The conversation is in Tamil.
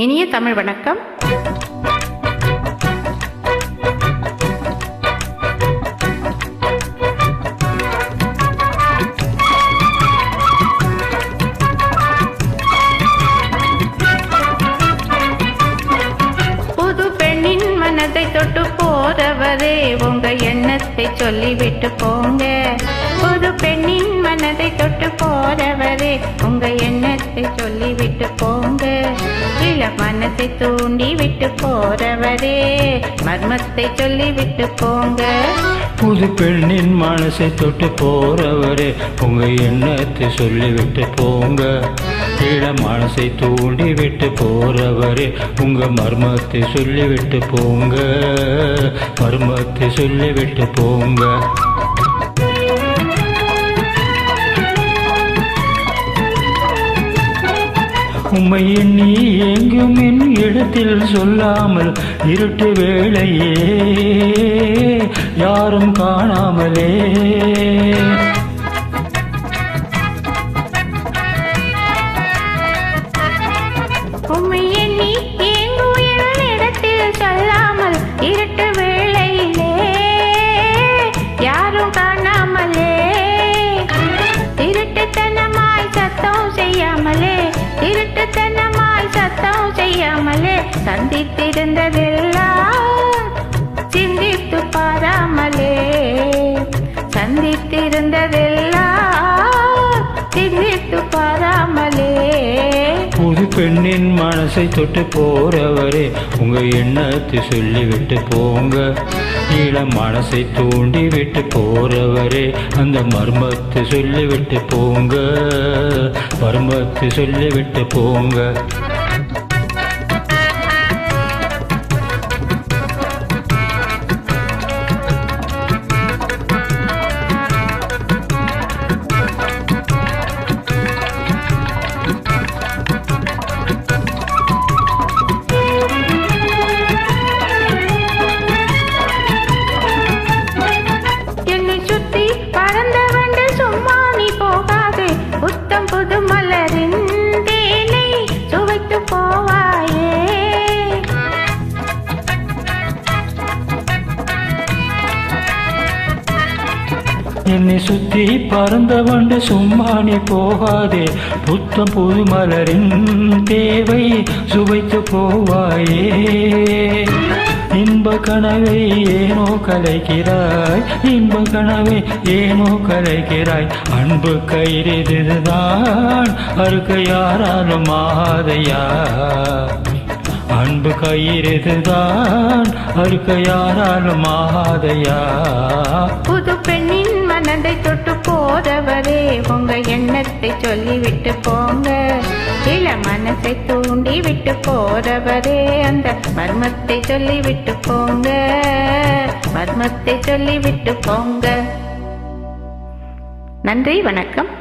இனிய தமிழ் வணக்கம். புது பெண்ணின் மனதை தொட்டு போறவரே உங்க எண்ணத்தை சொல்லிவிட்டு போங்க. புது பெண்ணின் மனதை தொட்டு போறவரே உங்க எண்ணத்தை சொல்லிவிட்டு போங்க. இள மனத்தை தூண்டி விட்டு போறவரே மர்மத்தை சொல்லிவிட்டு போங்க. புது பெண்ணின் மனசை தொட்டு போறவரே உங்க எண்ணத்தை சொல்லிவிட்டு போங்க. இள மனசை தூண்டி விட்டு போறவரே உங்க மர்மத்தை சொல்லிவிட்டு போங்க. மர்மத்தை சொல்லிவிட்டு போங்க. உம்மை எண்ணி எங்கும் என் இடத்தில் சொல்லாமல் இருட்டு வேளையே யாரும் காணாமலே உம்மை எண்ணி எங்கும் என் இடத்தில் சொல்லாமல் இருட்டு வேளையிலே யாரும் காணாமலே இருட்டுத்தனமாய் சத்தம் செய்யாமலே இருட்டுத்தனமாய் சத்தம் செய்யாமலே சந்தித்திருந்ததெல்லாம் சிந்தித்து பாராமலே சந்தித்திருந்ததெல்லாம் சிந்தித்து பாராமலே. புது பெண்ணின் மனசை தொட்டு போறவரே உங்க எண்ணத்தை சொல்லிவிட்டு போங்க. இள மனசை தூண்டி விட்டு போறவரே அந்த மர்மத்தை சொல்லிவிட்டு போங்க. மர்மத்தை சொல்லிவிட்டு போங்க. புத்தம் புது மலரின் தேனை சுவைத்து போவாயே. என்னை சுத்தி பறந்த வண்டு சும்மா நீ போகாதே. புத்தம் புது மலரின் தேவை சுவைத்து போவாயே. இன்ப கனவை ஏனோ கலைக்கிறாய். இன்ப கனவை ஏனோ கலைக்கிறாய். அன்பு கயிறுதான் அறுக்க யாராலும் ஆதையா. அன்பு கயிறுதான் அறுக்க யாராலும் ஆதையா. புது பெண்ணின் மனதை தொட்டு போறவரே உங்க எண்ணத்தை சொல்லிவிட்டு போங்க. இள மனசை தூண்டி விட்டு போறவரே அந்த மர்மத்தை சொல்லிவிட்டு போங்க. மர்மத்தை சொல்லிவிட்டு போங்க. நன்றி, வணக்கம்.